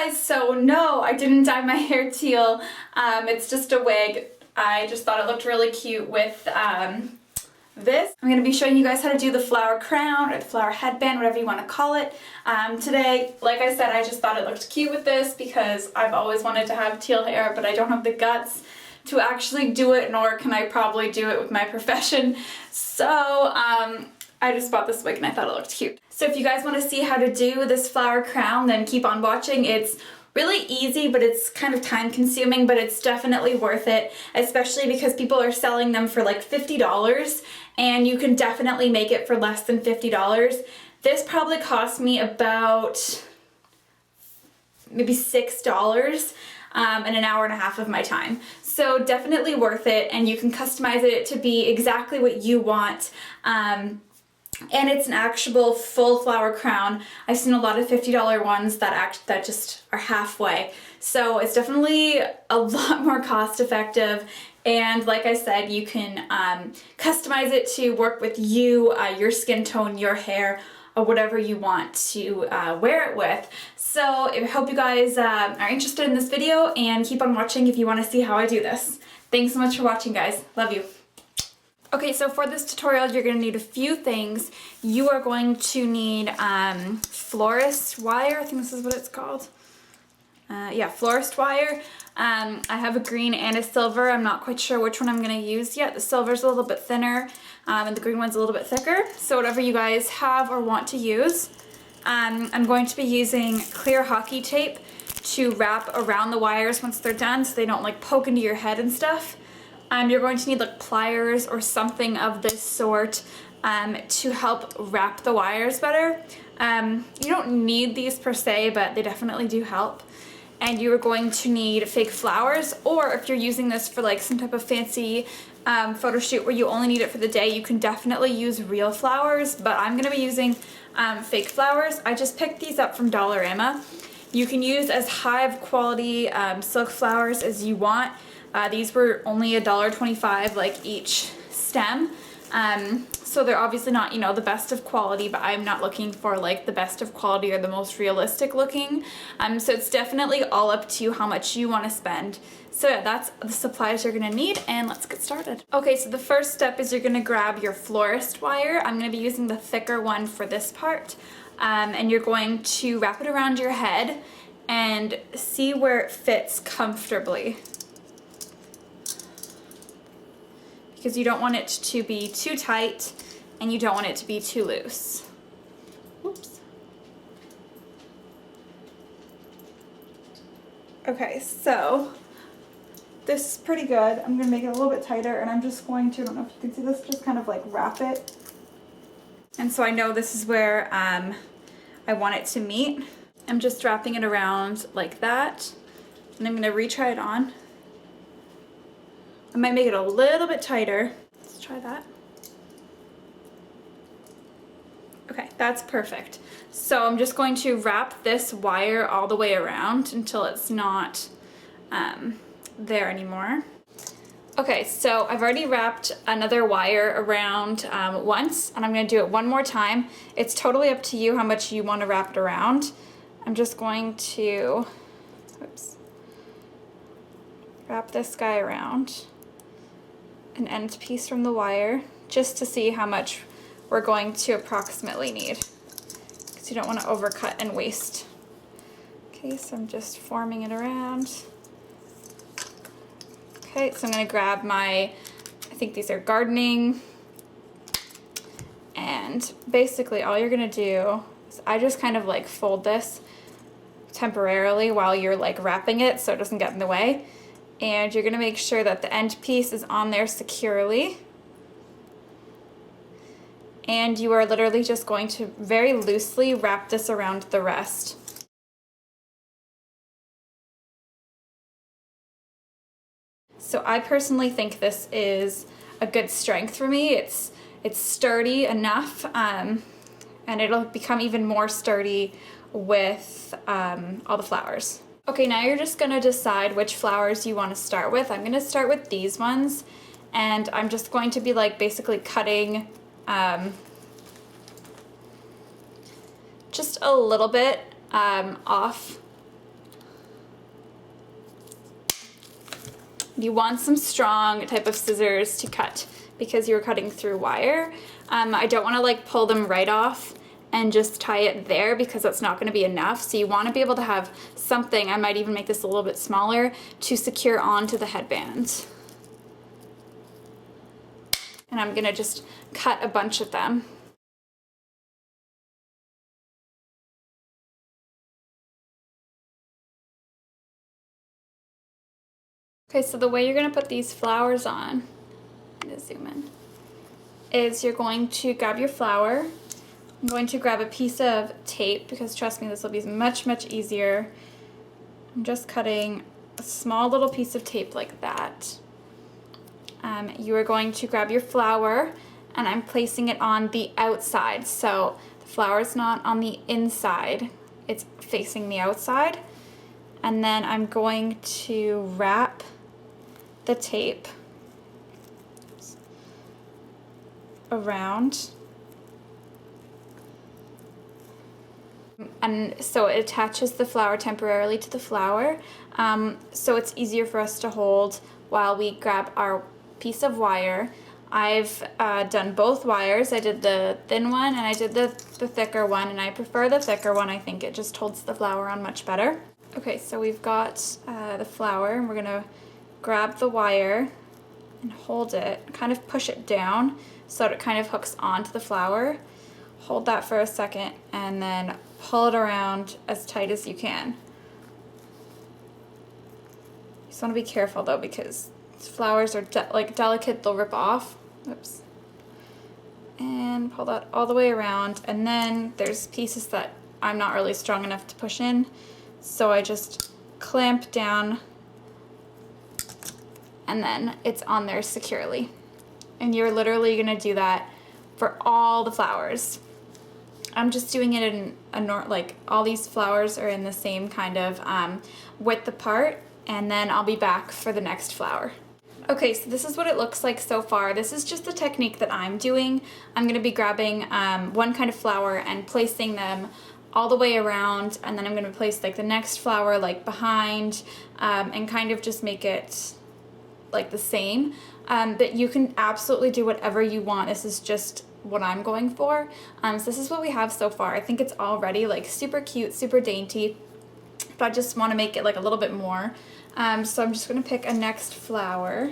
guys, so no, I didn't dye my hair teal. It's just a wig. I just thought it looked really cute with this. I'm going to be showing you guys how to do the flower crown or the flower headband, whatever you want to call it. Today, like I said, I just thought it looked cute with this because I've always wanted to have teal hair, but I don't have the guts to actually do it, nor can I probably do it with my profession. So, I just bought this wig and I thought it looked cute. So if you guys want to see how to do this flower crown, then keep on watching. It's really easy, but it's kind of time consuming, but it's definitely worth it, especially because people are selling them for like $50 and you can definitely make it for less than $50. This probably cost me about maybe $6 in an hour and a half of my time. So definitely worth it, and you can customize it to be exactly what you want. And it's an actual full flower crown. I've seen a lot of $50 ones that just are halfway. So it's definitely a lot more cost effective. And like I said, you can customize it to work with you, your skin tone, your hair, or whatever you want to wear it with. So I hope you guys are interested in this video, and keep on watching if you want to see how I do this. Thanks so much for watching, guys. Love you. Okay, so for this tutorial, you're going to need a few things. You are going to need florist wire. I think this is what it's called. Yeah, florist wire. I have a green and a silver. I'm not quite sure which one I'm going to use yet. The silver's a little bit thinner, and the green one's a little bit thicker. So whatever you guys have or want to use. I'm going to be using clear hockey tape to wrap around the wires once they're done so they don't like poke into your head and stuff. You're going to need like pliers or something of this sort to help wrap the wires better. You don't need these per se, but they definitely do help. And you are going to need fake flowers, or if you're using this for like some type of fancy photo shoot where you only need it for the day, you can definitely use real flowers, but I'm going to be using fake flowers. I just picked these up from Dollarama. You can use as high of quality silk flowers as you want. These were only $1.25 like each stem. So they're obviously not, you know, the best of quality, but I'm not looking for like the best of quality or the most realistic looking. So it's definitely all up to you how much you want to spend. So yeah, that's the supplies you're gonna need, and let's get started. Okay, so the first step is you're gonna grab your florist wire. I'm gonna be using the thicker one for this part. And you're going to wrap it around your head and see where it fits comfortably. Because you don't want it to be too tight and you don't want it to be too loose. Oops. Okay, so this is pretty good. I'm gonna make it a little bit tighter, and I'm just going to, I don't know if you can see this, just kind of like wrap it. And so I know this is where I want it to meet. I'm just wrapping it around like that, and I'm gonna retry it on. I might make it a little bit tighter. Let's try that. Okay, that's perfect. So I'm just going to wrap this wire all the way around until it's not there anymore. Okay, so I've already wrapped another wire around once, and I'm going to do it one more time. It's totally up to you how much you want to wrap it around. I'm just going to, oops, wrap this guy around an end piece from the wire just to see how much we're going to approximately need, because you don't want to overcut and waste. Okay, so I'm just forming it around. Okay, so I'm going to grab my, I think these are gardening, and basically all you're going to do is I just kind of like fold this temporarily while you're like wrapping it so it doesn't get in the way. And you're going to make sure that the end piece is on there securely. And you are literally just going to very loosely wrap this around the rest. So I personally think this is a good strength for me. It's sturdy enough, and it'll become even more sturdy with all the flowers. Okay, now you're just gonna decide which flowers you want to start with. I'm gonna start with these ones, and I'm just going to be like basically cutting just a little bit off You want some strong type of scissors to cut because you're cutting through wire. I don't want to like pull them right off and just tie it there because that's not going to be enough. So you want to be able to have something, I might even make this a little bit smaller, to secure onto the headband. And I'm going to just cut a bunch of them. Okay, so the way you're going to put these flowers on, I'm going to zoom in, is you're going to grab your flower. I'm going to grab a piece of tape because trust me, this will be much, much easier. I'm just cutting a small little piece of tape like that. You are going to grab your flower and I'm placing it on the outside. So the flower is not on the inside, it's facing the outside. And then I'm going to wrap the tape around. And so it attaches the flower temporarily to the flower, so it's easier for us to hold while we grab our piece of wire. I've done both wires. I did the thin one and I did the thicker one, and I prefer the thicker one. I think it just holds the flower on much better. Okay, so we've got the flower, and we're gonna grab the wire and hold it, kind of push it down so that it kind of hooks onto the flower. Hold that for a second and then pull it around as tight as you can. You just want to be careful though, because flowers are like delicate, they'll rip off. Oops. And pull that all the way around, and then there's pieces that I'm not really strong enough to push in, so I just clamp down and then it's on there securely. And you're literally gonna do that for all the flowers. I'm just doing it in like all these flowers are in the same kind of width apart, and then I'll be back for the next flower. Okay, so this is what it looks like so far. This is just the technique that I'm doing. I'm gonna be grabbing one kind of flower and placing them all the way around, and then I'm gonna place like the next flower like behind, and kind of just make it like the same. But you can absolutely do whatever you want. This is just what I'm going for. So this is what we have so far. I think it's already like super cute, super dainty, but I just want to make it like a little bit more. So I'm just going to pick a next flower.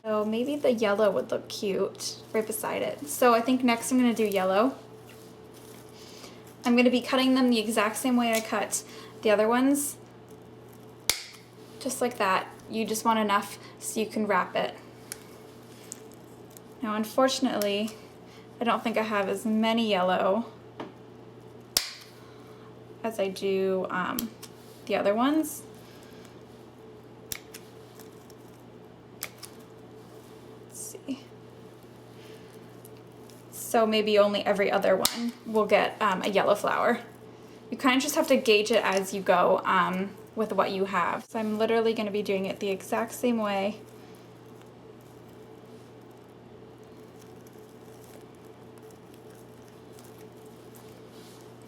So maybe the yellow would look cute right beside it. So I think next I'm going to do yellow. I'm going to be cutting them the exact same way I cut the other ones. Just like that. You just want enough so you can wrap it. Now unfortunately, I don't think I have as many yellow as I do the other ones. Let's see. So maybe only every other one will get a yellow flower. You kind of just have to gauge it as you go with what you have. So I'm literally going to be doing it the exact same way.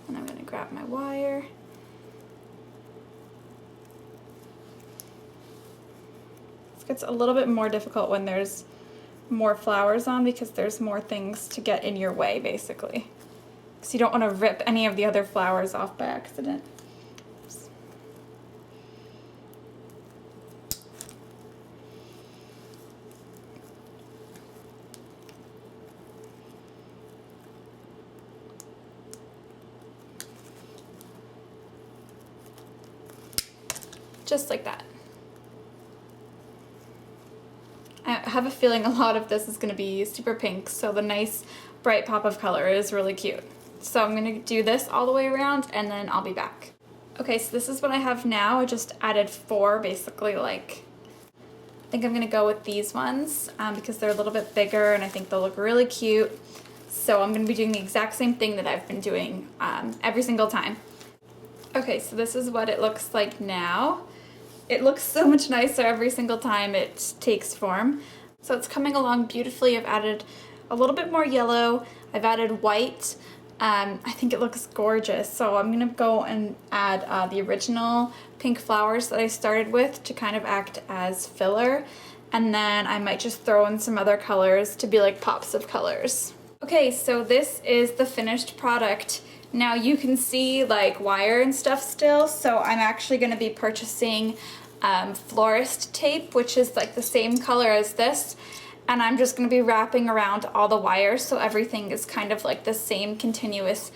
And I'm going to grab my wire. This gets a little bit more difficult when there's more flowers on because there's more things to get in your way basically. Because you don't want to rip any of the other flowers off by accident. Oops. Just like that. I have a feeling a lot of this is going to be super pink, so the nice bright pop of color is really cute. So I'm going to do this all the way around and then I'll be back. Okay, so this is what I have now. I just added 4 basically, like, I think I'm going to go with these ones because they're a little bit bigger and I think they'll look really cute. So I'm going to be doing the exact same thing that I've been doing every single time. Okay, so this is what it looks like now. It looks so much nicer every single time it takes form. So it's coming along beautifully. I've added a little bit more yellow. I've added white. I think it looks gorgeous. So I'm gonna go and add the original pink flowers that I started with to kind of act as filler. And then I might just throw in some other colors to be like pops of colors. Okay, so this is the finished product. Now you can see like wire and stuff still, so I'm actually gonna be purchasing florist tape, which is like the same color as this. And I'm just going to be wrapping around all the wires so everything is kind of like the same continuous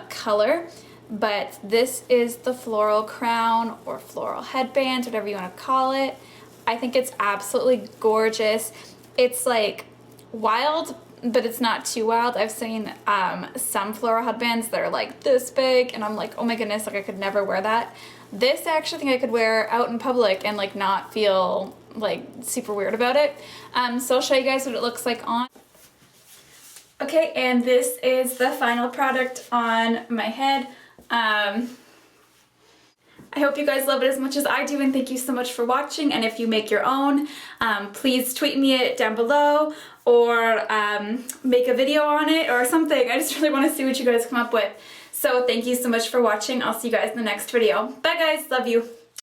color. But this is the floral crown or floral headband, whatever you want to call it. I think it's absolutely gorgeous. It's like wild, but it's not too wild. I've seen some floral headbands that are like this big, and I'm like, oh my goodness, like I could never wear that. This I actually think I could wear out in public and like not feel like super weird about it. So I'll show you guys what it looks like on. Okay, and this is the final product on my head. I hope you guys love it as much as I do, and thank you so much for watching. And if you make your own, please tweet me it down below, or make a video on it or something. I just really want to see what you guys come up with. So thank you so much for watching. I'll see you guys in the next video. Bye guys, love you.